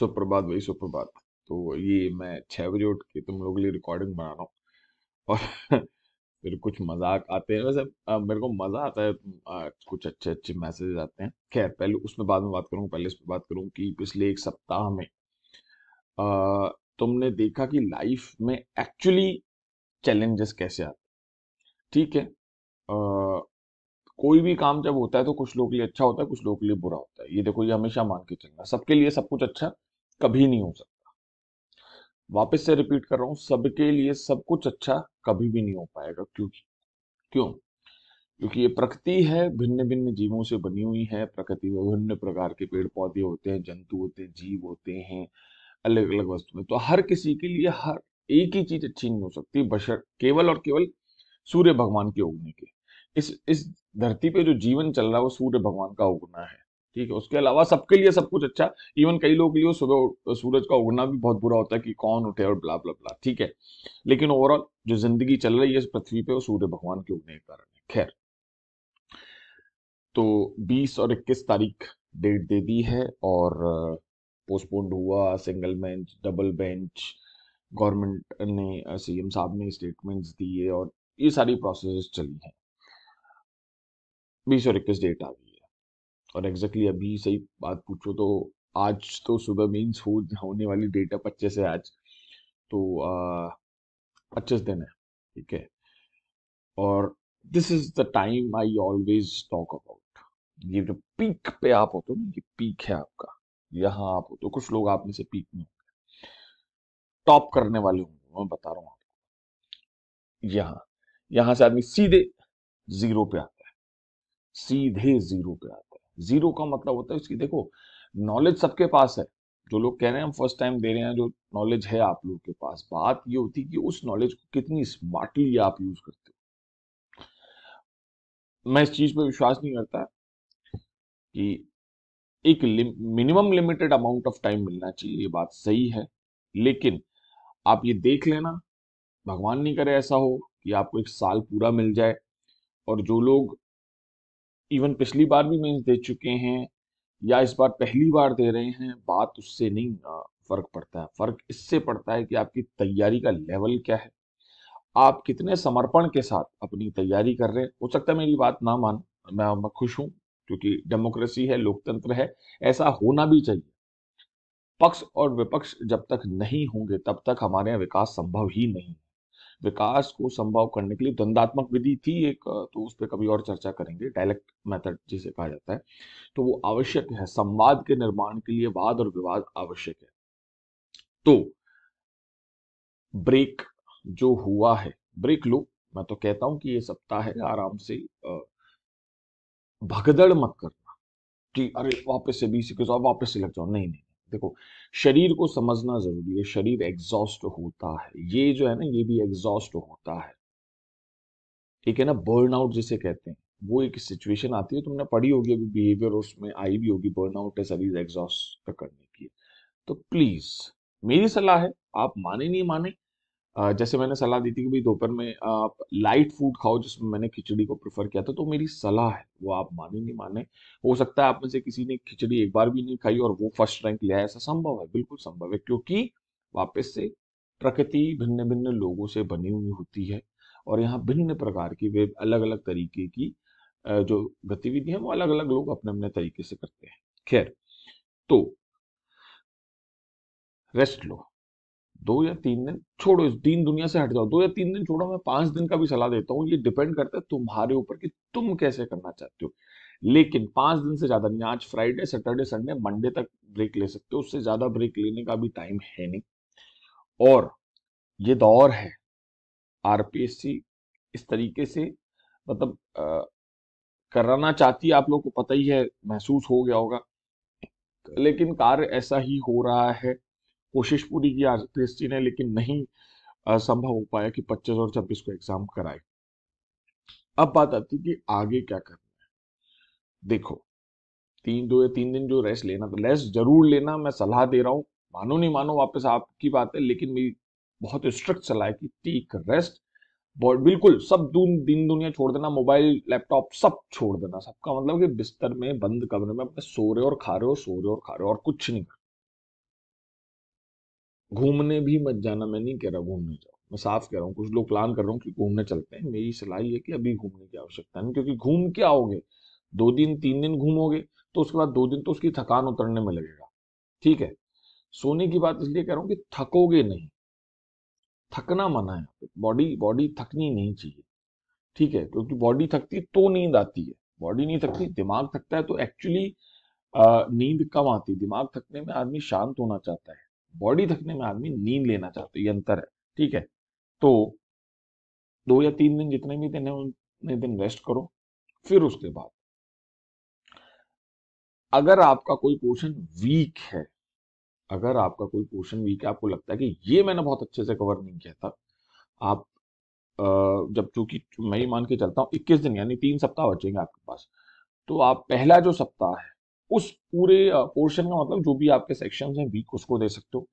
सुप्रभात भाई, सुप्रभात। तो ये मैं 6 बजे उठ के तुम लोगों के लिए रिकॉर्डिंग बना रहा हूँ। और फिर कुछ मजाक आते हैं वैसे। मेरे को मजा आता है। कुछ अच्छे अच्छे मैसेजेस आते हैं। खैर, पहले उसमें बाद में बात करूँ, पहले इस पे बात करूँ कि पिछले एक सप्ताह में अ, तुमने देखा कि लाइफ में एक्चुअली चैलेंजेस कैसे आते हैं। ठीक है। कोई भी काम जब होता है तो कुछ लोगों के लिए अच्छा होता है, कुछ लोगों के लिए बुरा होता है। ये देखो, ये हमेशा मान के चलना, सबके लिए सब कुछ अच्छा कभी नहीं हो सकता। वापस से रिपीट कर रहा हूँ, सबके लिए सब कुछ अच्छा कभी भी नहीं हो पाएगा। क्यों? क्योंकि ये प्रकृति है, भिन्न भिन्न जीवों से बनी हुई है। प्रकृति में विभिन्न प्रकार के पेड़ पौधे होते हैं, जंतु होते हैं, जीव होते हैं, अलग अलग वस्तुएं। तो हर किसी के लिए हर एक ही चीज अच्छी नहीं हो सकती, बशर केवल और केवल सूर्य भगवान के उगने के। इस धरती पे जो जीवन चल रहा है वो सूर्य भगवान का उगना है। ठीक है, उसके अलावा सबके लिए सब कुछ अच्छा। इवन कई लोगों के लिए सूरज का उगना भी बहुत बुरा होता है कि कौन उठे और ब्ला ब्ला ब्ला। ठीक है, लेकिन ओवरऑल जो जिंदगी चल रही है इस पृथ्वी पे वो सूर्य भगवान के उगने के कारण है। खैर, तो 20 और 21 तारीख डेट दे दी है, और पोस्टपोन्ड हुआ single bench, double bench. Government ने, सीएम साहब ने स्टेटमेंट्स दिए, और ये सारी प्रोसेस चली हैं। 20 और 21 डेट आ गई है। और एग्जैक्टली अभी सही बात पूछो तो आज तो सुबह मीन्स होने वाली डेट है 25 है आज। तो 25 दिन है। ठीक है। और this is the time I always talk about. ये जो पीक पे आप होते हो ना, ये पीक है आपका। यहाँ आप हो तो कुछ लोग आप में से पीक में टॉप करने वाले होंगे, मैं बता रहा हूँ आपको। यहाँ यहाँ से आदमी सीधे जीरो पे आता है। सीधे जीरो पे आता है। जीरो का मतलब होता है उसकी, देखो, नॉलेज सबके पास है। जो लोग कह रहे हैं हम फर्स्ट टाइम दे रहे हैं, जो नॉलेज है आप लोगों के पास, बात ये होती है कि उस नॉलेज को कितनी स्मार्टली आप यूज करते हो। मैं इस चीज पे विश्वास नहीं करता कि एक minimum limited amount of time मिलना चाहिए, ये बात सही है। लेकिन आप ये देख लेना, भगवान नहीं करे ऐसा हो कि आपको एक साल पूरा मिल जाए। और जो लोग इवन पिछली बार भी मेंस दे चुके हैं या इस बार पहली बार दे रहे हैं, बात उससे नहीं फर्क पड़ता है। फर्क इससे पड़ता है कि आपकी तैयारी का लेवल क्या है, आप कितने समर्पण के साथ अपनी तैयारी कर रहे हैं। हो सकता है मेरी बात ना मान, मैं खुश हूं, क्योंकि डेमोक्रेसी है, लोकतंत्र है, ऐसा होना भी चाहिए। पक्ष और विपक्ष जब तक नहीं होंगे तब तक हमारे यहाँ विकास संभव ही नहीं है। विकास को संभव करने के लिए द्वंदात्मक विधि थी एक, तो उस पर कभी और चर्चा करेंगे, डायलेक्ट मेथड जिसे कहा जाता है। तो वो आवश्यक है, संवाद के निर्माण के लिए वाद और विवाद आवश्यक है। तो ब्रेक जो हुआ है, ब्रेक लो। मैं तो कहता हूं कि ये सप्ताह है, आराम से भगदड़ मत करना कि अरे वापस से 20 21 और वापस से लग जाओ। नहीं नहीं, देखो, शरीर को समझना जरूरी है। शरीर एग्जॉस्ट होता है, ये जो है ना, ये भी एग्जॉस्ट होता है। एक है ना बर्नआउट जिसे कहते हैं, वो एक सिचुएशन आती है, तुमने पढ़ी होगी अभी बिहेवियर, उसमें आई भी होगी, बर्नआउट है शरीर एग्जॉस्ट करने की। तो प्लीज, मेरी सलाह है, आप माने नहीं माने, जैसे मैंने सलाह दी थी कि भाई दोपहर में आप लाइट फूड खाओ, जिसमें मैंने खिचड़ी को प्रेफर किया था, तो मेरी सलाह है, वो आप माने नहीं माने। हो सकता है आप में से किसी ने खिचड़ी एक बार भी नहीं खाई और वो फर्स्ट रैंक लिया है, ऐसा संभव है, बिल्कुल संभव है। क्योंकि वापस से प्रकृति भिन्न भिन्न लोगों से बनी हुई होती है, और यहाँ भिन्न प्रकार की वे अलग अलग तरीके की जो गतिविधि है वो अलग अलग लोग अपने अपने तरीके से करते हैं। खैर, तो रेस्ट लो। 2 या 3 दिन छोड़ो, इस दीन दुनिया से हट जाओ। 2 या 3 दिन छोड़ो, मैं 5 दिन का भी सलाह देता हूँ। ये डिपेंड करता है तुम्हारे ऊपर कि तुम कैसे करना चाहते हो। लेकिन 5 दिन से ज्यादा नहीं। आज फ्राइडे, सैटरडे, संडे, मंडे तक ब्रेक ले सकते हो, उससे ज्यादा ब्रेक लेने का भी टाइम है नहीं। और ये दौर है, आरपीएससी इस तरीके से, मतलब कराना चाहती है, आप लोग को पता ही है, महसूस हो गया होगा। लेकिन कार्य ऐसा ही हो रहा है। कोशिश पूरी की आरपीएससी ने, लेकिन नहीं संभव हो पाया कि 25 और 26 को एग्जाम कराए। अब बात आती है कि आगे क्या करना है। देखो, 2 या 3 दिन जो रेस्ट लेना, तो रेस्ट जरूर लेना, मैं सलाह दे रहा हूँ। मानो नहीं मानो वापस आपकी बात है, लेकिन मेरी बहुत स्ट्रिक्ट सलाह है कि टेक रेस्ट। बिल्कुल सब दिन दुनिया छोड़ देना, मोबाइल लैपटॉप सब छोड़ देना। सबका मतलब कि बिस्तर में बंद कमरे में अपने सो रहे हो और खा रहे हो, सो रहे हो और खा रहे हो, और कुछ नहीं। घूमने भी मत जाना, मैं नहीं कह रहा घूमने जाओ, मैं साफ कह रहा हूँ कुछ लोग प्लान कर रहा हूँ कि घूमने चलते हैं, मेरी सलाह ये है कि अभी घूमने की आवश्यकता नहीं, क्योंकि घूम के आओगे 2 दिन 3 दिन घूमोगे तो उसके बाद 2 दिन तो उसकी थकान उतरने में लगेगा। ठीक है, सोने की बात इसलिए कह रहा हूँ कि थकोगे नहीं, थकना मना है, बॉडी बॉडी थकनी नहीं चाहिए। ठीक है, क्योंकि बॉडी थकती है तो नींद आती है, बॉडी नहीं थकती दिमाग थकता है तो एक्चुअली नींद कम आती है। दिमाग थकने में आदमी शांत होना चाहता है, बॉडी थकने में आदमी नींद लेना चाहता है, ये अंतर है। ठीक है, तो 2 या 3 दिन जितने भी दिन है उतने दिन रेस्ट करो। फिर उसके बाद अगर आपका कोई पोर्शन वीक है, अगर आपका कोई पोर्शन वीक है, आपको लगता है कि ये मैंने बहुत अच्छे से कवर नहीं किया था, आप अ, जब चूंकि मैं ही मान के चलता हूँ 21 दिन यानी 3 सप्ताह बचेंगे आपके पास, तो आप पहला जो सप्ताह है उस पूरे पोर्शन का मतलब जो भी आपके सेक्शन हैं वीक उसको दे सकते हो।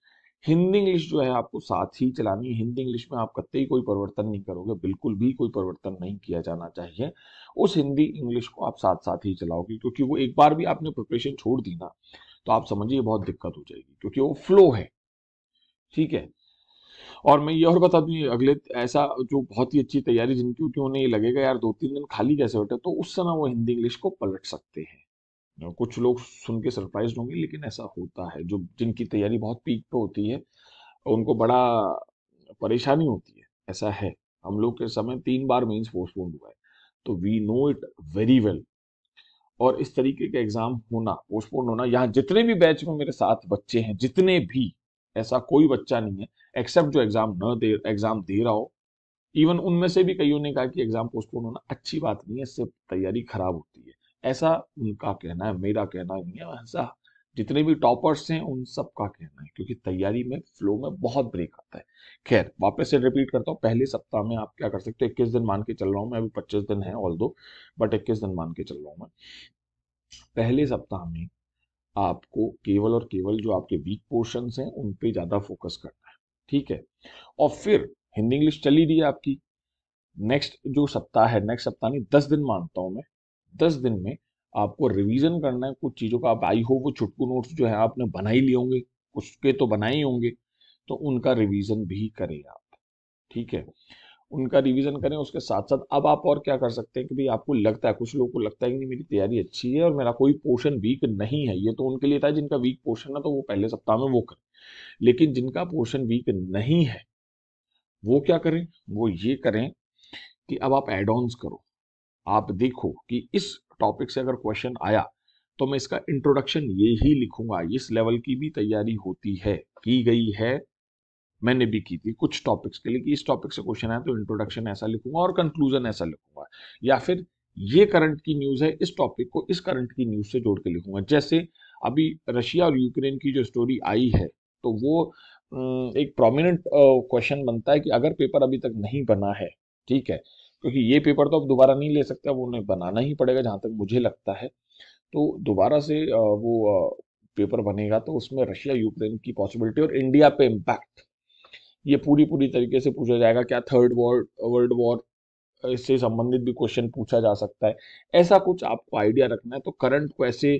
हिंदी इंग्लिश जो है आपको साथ ही चलानी है, हिंदी इंग्लिश में आप कतई कोई परिवर्तन नहीं करोगे, बिल्कुल भी कोई परिवर्तन नहीं किया जाना चाहिए। उस हिंदी इंग्लिश को आप साथ साथ ही चलाओगे, क्योंकि वो एक बार भी आपने प्रिपरेशन छोड़ दी ना तो आप समझिए बहुत दिक्कत हो जाएगी, क्योंकि वो फ्लो है। ठीक है, और मैं ये और बता दूं, ये अगले ऐसा जो बहुत ही अच्छी तैयारी जिनकी होती है उन्हें ये लगेगा यार 2 3 दिन खाली कैसे होते हैं, तो उस समय वो हिंदी इंग्लिश को पलट सकते हैं। कुछ लोग सुन के सरप्राइज होंगे लेकिन ऐसा होता है, जो जिनकी तैयारी बहुत पीक पे होती है उनको बड़ा परेशानी होती है, ऐसा है। हम लोग के समय 3 बार मेंस पोस्टपोन हुआ है, तो we know it very well. और इस तरीके के एग्जाम होना, पोस्टपोन होना, यहाँ जितने भी बैच में मेरे साथ बच्चे हैं, जितने भी, ऐसा कोई बच्चा नहीं है एक्सेप्ट जो एग्जाम दे रहा हो। इवन उनमें से भी कईयों ने कहा कि एग्जाम पोस्टपोन होना अच्छी बात नहीं है, इससे तैयारी खराब होती है। ऐसा उनका कहना है, मेरा कहना नहीं है। ऐसा जितने भी टॉपर्स हैं उन सब का कहना है, क्योंकि तैयारी में फ्लो में बहुत ब्रेक आता है। खैर, वापस से रिपीट करता हूँ, पहले सप्ताह में आप क्या कर सकते हो, 21 दिन मान के चल रहा हूँ मैं, अभी 25 दिन है ऑल दो, बट 21 दिन मान के चल रहा हूँ मैं। पहले सप्ताह में आपको केवल और केवल जो आपके वीक पोर्शंस हैं उन पे ज्यादा फोकस करना है। ठीक है, और फिर हिंदी इंग्लिश चली रही है आपकी, नेक्स्ट जो सप्ताह है, नेक्स्ट सप्ताह नहीं 10 दिन मानता हूं मैं, 10 दिन में आपको रिवीजन करना है कुछ चीजों का। आप आई हो वो छुटकू नोट्स जो है आपने बना ही लिए होंगे, कुछ के तो बनाए ही होंगे, तो उनका रिवीजन भी करें आप। ठीक है, उनका रिवीजन करें। उसके साथ साथ अब आप और क्या कर सकते हैं कि भाई आपको लगता है, कुछ लोगों को लगता है कि नहीं मेरी तैयारी अच्छी है और मेरा कोई पोर्शन वीक नहीं है, ये तो उनके लिए था जिनका वीक पोर्शन है तो वो पहले सप्ताह में वो करें। लेकिन जिनका पोर्शन वीक नहीं है वो क्या करें, वो ये करें कि अब आप एड ऑन्स करो। आप देखो कि इस टॉपिक से अगर क्वेश्चन आया तो मैं इसका इंट्रोडक्शन ये ही लिखूंगा, इस लेवल की भी तैयारी होती है, की गई है, मैंने भी की थी कुछ टॉपिक्स के लिए कि इस टॉपिक से क्वेश्चन आया तो इंट्रोडक्शन ऐसा लिखूंगा और कंक्लूजन ऐसा लिखूंगा, या फिर ये करंट की न्यूज है इस टॉपिक को इस करंट की न्यूज से जोड़ के लिखूंगा। जैसे अभी रशिया और यूक्रेन की जो स्टोरी आई है, तो वो एक प्रोमिनेंट क्वेश्चन बनता है कि अगर पेपर अभी तक नहीं बना है, ठीक है, क्योंकि ये पेपर तो अब दोबारा नहीं ले सकते, अब उन्हें बनाना ही पड़ेगा जहां तक मुझे लगता है। तो दोबारा से वो पेपर बनेगा तो उसमें रशिया यूक्रेन की पॉसिबिलिटी और इंडिया पे इम्पैक्ट, ये पूरी पूरी तरीके से पूछा जाएगा। क्या थर्ड वर्ल्ड वर्ल्ड वॉर इससे संबंधित भी क्वेश्चन पूछा जा सकता है, ऐसा कुछ आपको आइडिया रखना है, तो करंट को ऐसे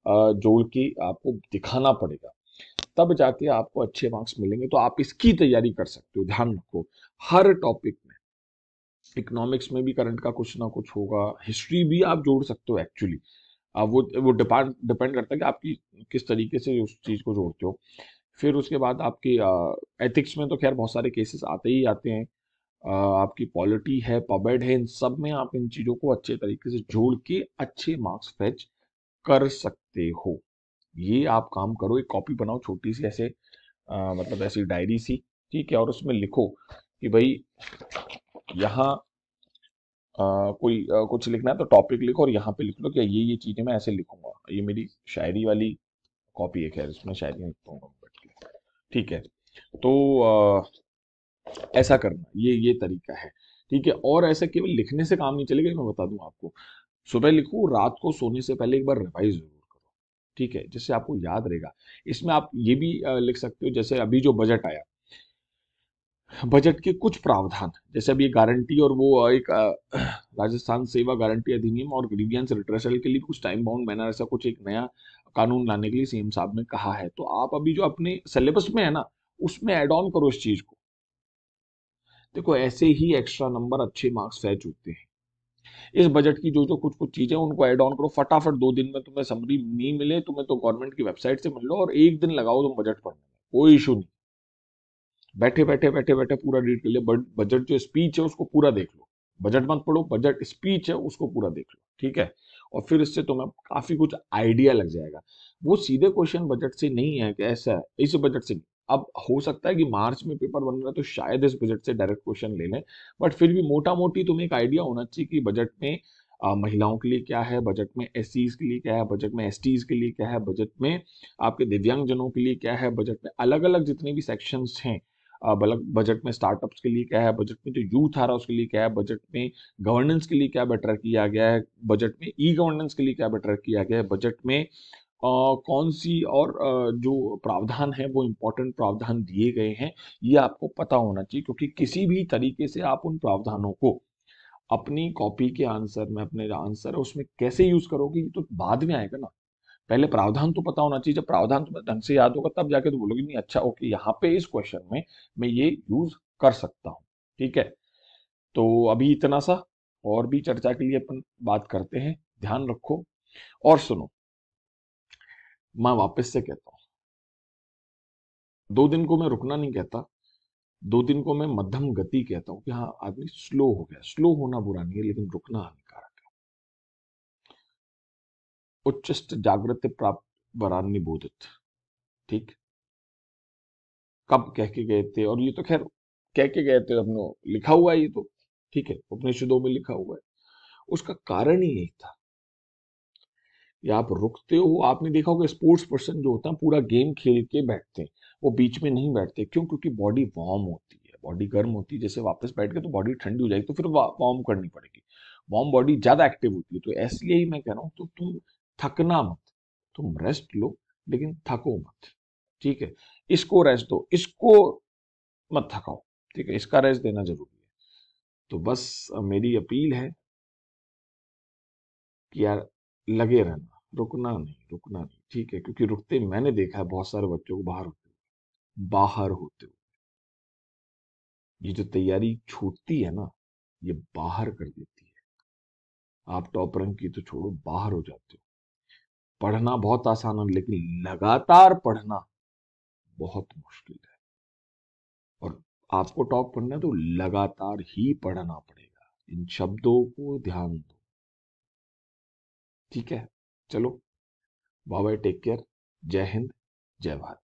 जोड़ के आपको दिखाना पड़ेगा, तब जाके आपको अच्छे मार्क्स मिलेंगे। तो आप इसकी तैयारी कर सकते हो, ध्यान रखो। हर टॉपिक में, इकोनॉमिक्स में भी करंट का कुछ ना कुछ होगा, हिस्ट्री भी आप जोड़ सकते हो एक्चुअली। वो डिपेंड डिपेंड करता है कि आपकी किस तरीके से उस चीज को जोड़ते हो। फिर उसके बाद आपके एथिक्स में तो खैर बहुत सारे केसेस आते ही आते हैं, आपकी पॉलिटी है, पबेड है, इन सब में आप इन चीजों को अच्छे तरीके से जोड़ के अच्छे मार्क्स फेच कर सकते हो। ये आप काम करो, एक कॉपी बनाओ छोटी सी ऐसे, मतलब ऐसी डायरी सी, ठीक है, और उसमें लिखो कि भाई यहाँ कोई कुछ लिखना है तो टॉपिक लिखो और यहाँ पे लिख लो कि ये चीजें मैं ऐसे लिखूंगा। ये मेरी शायरी वाली कॉपी है, खैर इसमें शायरी लिखता हूँ बैठ के। ठीक है, तो ऐसा करना, ये तरीका है। ठीक है, और ऐसे केवल लिखने से काम नहीं चलेगा, ये मैं बता दूं आपको। सुबह लिखो, रात को सोने से पहले एक बार रिवाइज जरूर करो, ठीक है, जिससे आपको याद रहेगा। इसमें आप ये भी लिख सकते हो, जैसे अभी जो बजट आया, बजट के कुछ प्रावधान, जैसे अभी गारंटी और वो एक राजस्थान सेवा गारंटी अधिनियम और ग्रीवियंस रिट्रेसल के लिए कुछ टाइम बाउंड मैनर, ऐसा कुछ एक नया कानून लाने के लिए सीएम साहब ने कहा है। तो आप अभी जो अपने सिलेबस में है ना उसमें ऐड ऑन करो इस चीज को। देखो ऐसे ही एक्स्ट्रा नंबर अच्छे मार्क्स फैच होते हैं। इस बजट की जो जो कुछ कुछ चीजें उनको ऐड ऑन करो फटाफट, 2 दिन में तुम्हें समरी नहीं मिले तुम्हें तो गवर्नमेंट की वेबसाइट से मिल लो, और 1 दिन लगाओ तुम बजट पढ़ने में, कोई इशू नहीं। बैठे बैठे पूरा रीड कर लिया, बजट जो स्पीच है उसको पूरा देख लो। बजट मत पढ़ो, बजट स्पीच है उसको पूरा देख लो, ठीक है। और फिर इससे तुम्हें काफी कुछ आइडिया लग जाएगा। वो सीधे क्वेश्चन बजट से नहीं है कि ऐसा है, इस बजट से नहीं। अब हो सकता है कि मार्च में पेपर बन रहा है तो शायद इस बजट से डायरेक्ट क्वेश्चन ले लें, बट फिर भी मोटा मोटी तुम्हें एक आइडिया होना चाहिए कि बजट में महिलाओं के लिए क्या है, बजट में एससीज के लिए क्या है, बजट में एसटीज के लिए क्या है, बजट में आपके दिव्यांगजनों के लिए क्या है, बजट में अलग अलग जितने भी सेक्शंस हैं, बजट में स्टार्टअप्स के लिए क्या है, बजट में जो यूथ आ रहा है उसके लिए क्या है, बजट में गवर्नेंस के लिए क्या बेटर किया गया है, बजट में ई गवर्नेंस के लिए क्या बेटर किया गया है, बजट में कौन सी और जो प्रावधान है वो इम्पोर्टेंट प्रावधान दिए गए हैं, ये आपको पता होना चाहिए। क्योंकि किसी भी तरीके से आप उन प्रावधानों को अपनी कॉपी के आंसर में, अपने आंसर उसमें कैसे यूज करोगे ये तो बाद में आएगा ना। पहले प्रावधान तो पता होना चाहिए, जब प्रावधान तुम्हें ढंग से याद होगा तब जाके तो बोलोगे नहीं अच्छा ओके यहाँ पे इस क्वेश्चन में मैं ये यूज कर सकता हूँ, ठीक है। तो अभी इतना सा, और भी चर्चा के लिए अपन बात करते हैं। ध्यान रखो और सुनो, मैं वापस से कहता हूँ, 2 दिन को मैं रुकना नहीं कहता, 2 दिन को मैं मध्यम गति कहता हूँ कि हाँ आदमी स्लो हो गया, स्लो होना बुरा नहीं है लेकिन रुकना हानिकारक है। उच्चस्त जागृत प्राप्त वरान्नि बोधित, ठीक। कब कह के गए थे, और ये तो खैर कह के गए थे हमने लिखा हुआ है ये तो, ठीक है, उपनिषदों में लिखा हुआ है। उसका कारण ही यही था कि आप रुकते हो। आपने देखा होगा स्पोर्ट्स पर्सन जो होता है पूरा गेम खेल के बैठते हैं, वो बीच में नहीं बैठते। क्यों? क्योंकि बॉडी वार्म होती है, बॉडी गर्म होती है, जैसे वापस बैठ के तो बॉडी ठंडी हो जाएगी तो फिर वार्म करनी पड़ेगी। वार्म बॉडी ज्यादा एक्टिव होती है, तो इसलिए ही मैं कह रहा हूँ तो तुम थकना मत, तुम रेस्ट लो लेकिन थको मत, ठीक है। इसको रेस्ट दो, इसको मत थकाओ, ठीक है, इसका रेस्ट देना जरूरी है। तो बस मेरी अपील है कि यार लगे रहना, रुकना नहीं, रुकना नहीं, ठीक है। क्योंकि रुकते मैंने देखा है बहुत सारे बच्चों को बाहर होते हुए, ये जो तैयारी छूटती है ना, ये बाहर कर देती है। आप टॉप रैंक की तो छोड़ो, बाहर हो जाते हो। पढ़ना बहुत आसान है लेकिन लगातार पढ़ना बहुत मुश्किल है। और आपको टॉप करना है तो लगातार ही पढ़ना पड़ेगा। इन शब्दों को ध्यान दो, ठीक है। चलो, बाय बाय, टेक केयर, जय हिंद, जय भारत।